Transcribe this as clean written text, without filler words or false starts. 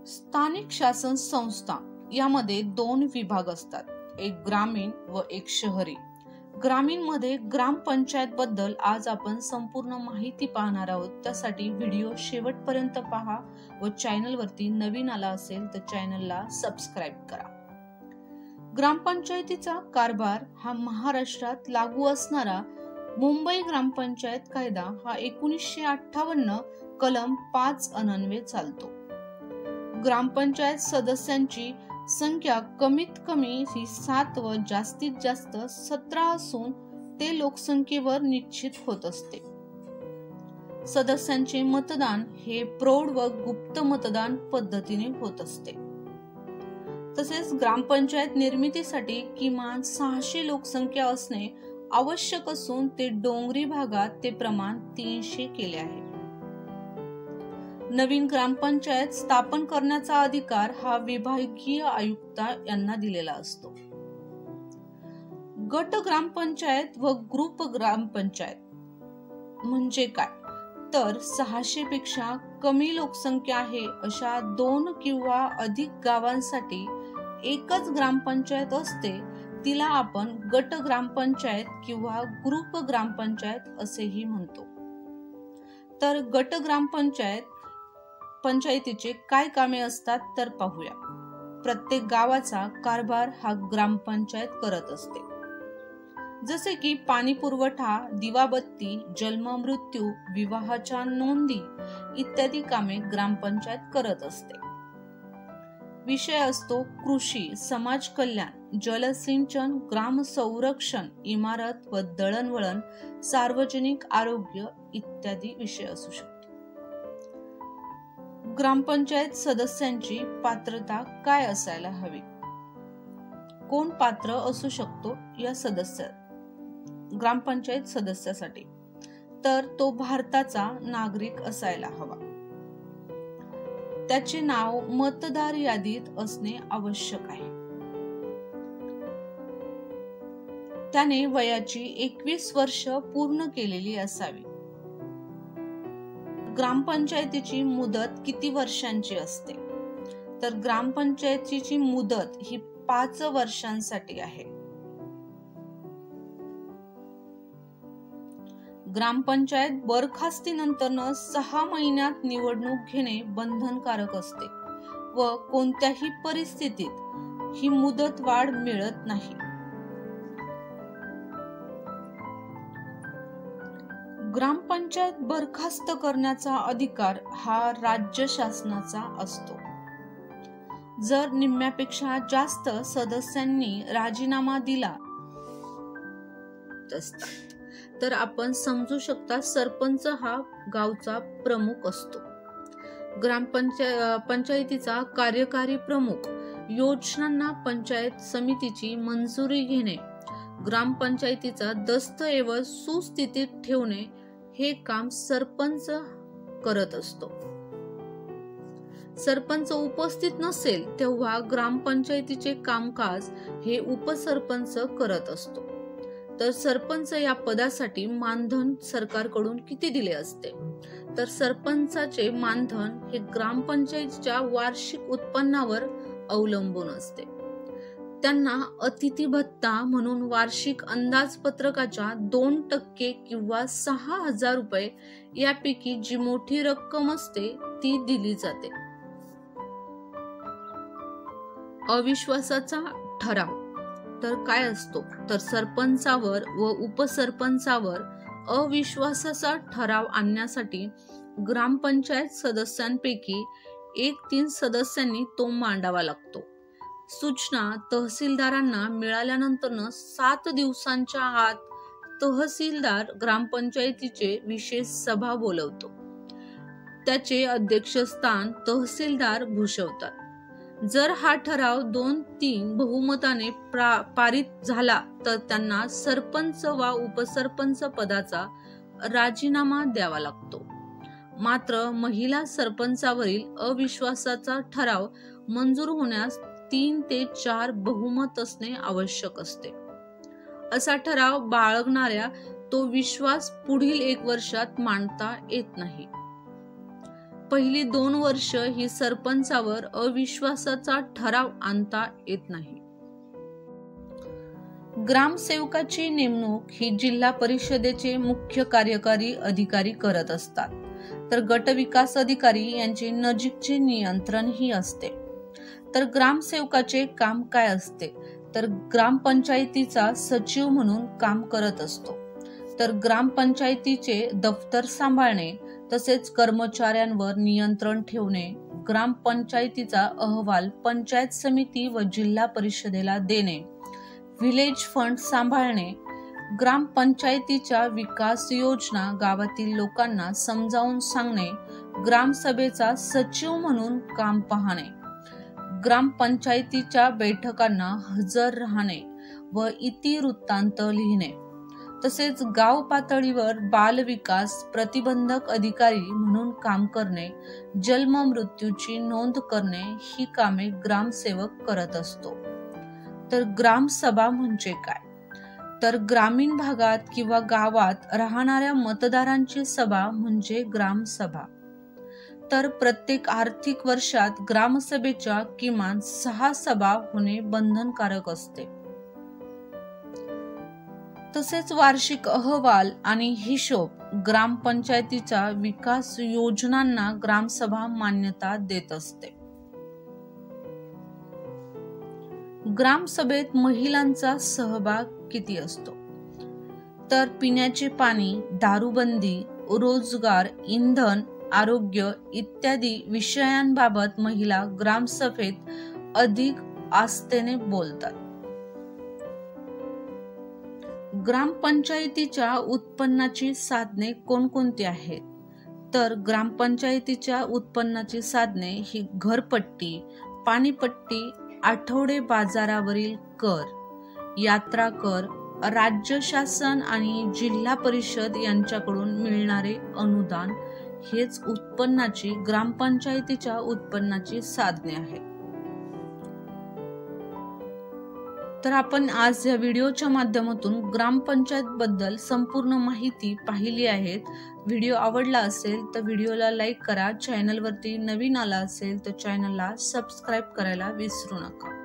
स्थानिक शासन संस्था यामध्ये दोन विभाग असतात, एक ग्रामीण व एक शहरी. ग्रामीण मध्ये ग्रामपंचायत बद्दल आज आपण संपूर्ण माहिती पाहणार आहोत. त्यासाठी व्हिडिओ शेवटपर्यंत पहा व चॅनल वरती नवीन आला असेल तर चॅनलला सबस्क्राईब करा. ग्रामपंचायतीचा कारभार हा महाराष्ट्रात लागू असणारा मुंबई ग्रामपंचायत कायदा हा 1958 कलम 5 अन्वये चालतो. ग्रामपंचायत सदस्यांची संख्या कमीत कमी 7 व जास्तीत जास्त 17 असून ते लोकसंख्येवर निश्चित होत असते. सदस्यांचे मतदान हे प्रौढ व गुप्त मतदान पद्धतीने होत असते. तसेच ग्रामपंचायत निर्मितीसाठी किमान 600 लोकसंख्या असणे आवश्यक असून ते डोंगरी भागात ते प्रमाण 300 केले आहे. नवीन ग्रामपंचायत स्थापन करण्याचा अधिकार हा विभागीय आयुक्त यांना दिलेला असतो. गट ग्रामपंचायत व ग्रुप ग्रामपंचायत म्हणजे काय, तर 600 पेक्षा कमी लोकसंख्या आहे अशा 2 किंवा अधिक गावांसाठी एकच ग्रामपंचायत असते, तिला आपण गट ग्रामपंचायत किंवा ग्रुप ग्रामपंचायत असेही म्हणतो. तर गट पंचायतीचे काय कामे असतात तर पाहूया. प्रत्येक गावाचा कारभार हा ग्रामपंचायत करत असते. जसे की पाणी पुरवठा, दिवाबत्ती, जन्म मृत्यू, विवाहाच्या नोंदी इत्यादी कामे ग्रामपंचायत करत असते. विषय असतो कृषी, समाज कल्याण, जलसिंचन, ग्राम संरक्षण, इमारत व दळणवळण, सार्वजनिक आरोग्य इत्यादी विषय असू शकतो. ग्रामपंचायत सदस्यांची पात्रता काय असायला हवी? कोण पात्र असू शकतो या ग्रामपंचायत सदस्यासाठी? तर तो भारताचा नागरिक असायला हवा. त्याचे नाव मतदार यादीत असणे आवश्यक आहे. त्याने वयाची 21 वर्ष पूर्ण केलेली असावी. ग्रामपंचायतीची मुदत किती वर्षांची असते? तर ग्रामपंचायतीची मुदत ही 5 वर्षांसाठी आहे. ग्रामपंचायत बरखास्तीनंतर 6 महिन्यात निवडणूक घेणे बंधनकारक असते व कोणत्याही परिस्थितीत ही मुदत वाढ मिळत नाही. ग्रामपंचायत बरखास्त करण्याचा अधिकार हा राज्य शासनाचा असतो. जर निम्म्यापेक्षा जास्त सदस्यांनी राजीनामा दिला तर आपण समजू शकता सरपंच हा गावचा प्रमुख असतो. पंचायतीचा कार्यकारी प्रमुख योजनांना पंचायत समितीची मंजुरी घेणे, ग्रामपंचायतीचा दस्तऐवज सुस्थितीत ठेवणे हे काम सरपंच करत असतो. सरपंच उपस्थित नसेल तेव्हा ग्रामपंचायतीचे कामकाज हे उपसरपंच करत असतो. तर सरपंच या पदासाठी मानधन सरकारकडून किती दिले असते? तर सरपंचाचे मानधन हे ग्रामपंचायतीच्या वार्षिक उत्पन्नावर अवलंबून असते. त्यांना अतिथी भत्ता म्हणून वार्षिक अंदाजपत्रकाच्या 2% किंवा 6,000 रुपये यापैकी जी मोठी रक्कम असते ती दिली जाते. अविश्वासाचा ठराव तर काय असतो? तर सरपंचावर व उपसरपंचावर अविश्वासाचा ठराव आणण्यासाठी ग्रामपंचायत सदस्यांपैकी 1/3 सदस्यांनी तो मांडावा लागतो. सूचना तहसीलदारांना मिळाल्यानंतर 7 दिवसांच्या आत तहसीलदार ग्रामपंचायतीचे विशेष सभा बोलवतो. त्याचे अध्यक्षस्थान तहसीलदार भूषवतात. जर हा ठराव 2/3 बहुमताने पारित झाला तर त्यांना सरपंच वा उपसरपंच पदाचा राजीनामा द्यावा लागतो. मात्र महिला सरपंचावरील अविश्वासाचा ठराव मंजूर होण्यास 3 ते 4 बहुमत असणे आवश्यक असते. असा ठराव बाळगणाऱ्या तो विश्वास पुढील 1 वर्षात मांडता येत नाही. पहिली 2 वर्ष ही सरपंचावर अविश्वासाचा ठराव आणता येत नाही. ग्रामसेवकाची नेमणूक ही जिल्हा परिषदेचे मुख्य कार्यकारी अधिकारी करत असतात, तर गट विकास अधिकारी यांचे नजीकचे नियंत्रणही असते. तर ग्रामसेवकाचे काम काय असते, तर ग्रामपंचायतीचा सचिव म्हणून काम करत असतो. तर ग्रामपंचायतीचे दफ्तर सांभाळणे, तसेच कर्मचाऱ्यांवर नियंत्रण ठेवणे, ग्रामपंचायतीचा अहवाल पंचायत समिती व जिल्हा परिषदेला देणे, व्हिलेज फंड सांभाळणे, ग्रामपंचायतीच्या विकास योजना गावातील लोकांना समजावून सांगणे, ग्रामसभेचा सचिव म्हणून काम पाहणे, ग्रामपंचायतीच्या बैठकांना हजर राहणे व इतिवृत्तांत लिहिणे, तसेच गाव पातळीवर बाल विकास प्रतिबंधक अधिकारी म्हणून काम करणे, जन्म मृत्यूची नोंद करणे ही कामे ग्रामसेवक करत असतो. तर ग्रामसभा म्हणजे काय, तर ग्रामीण भागात किंवा गावात राहणाऱ्या मतदारांची सभा म्हणजे ग्रामसभा. तर प्रत्येक आर्थिक वर्षात ग्रामसभेच्या किमान 6 सभा होणे बंधनकारक असते. तसेच वार्षिक अहवाल आणि हिशोब, ग्रामपंचायतीच्या विकास योजनांना ग्रामसभा मान्यता देत असते. ग्रामसभेत महिलांचा सहभाग किती असतो, तर पिण्याचे पाणी, दारूबंदी, रोजगार, इंधन, आरोग्य इत्यादी विषयांबाबत महिला ग्रामसभेत अधिक आस्थेने बोलतात. ग्रामपंचायतीच्या उत्पन्नाची साधने कोणकोणती आहेत, तर ग्रामपंचायतीच्या उत्पन्नाची साधने ही घरपट्टी, पाणीपट्टी, आठवडे बाजारावरील कर, यात्रा कर, राज्य शासन आणि जिल्हा परिषद यांच्याकडून मिळणारे अनुदान हेच उत्पन्नाची ग्रामपंचायतीच्या उत्पन्नाची साधने आहेत. तर आपण आज या व्हिडिओच्या माध्यमातून ग्रामपंचायत बद्दल संपूर्ण माहिती पाहिली आहे. व्हिडिओ आवडला असेल तर व्हिडिओला लाईक करा. चॅनलवरती नवीन आला असेल तर चॅनलला सबस्क्राईब करायला विसरू नका.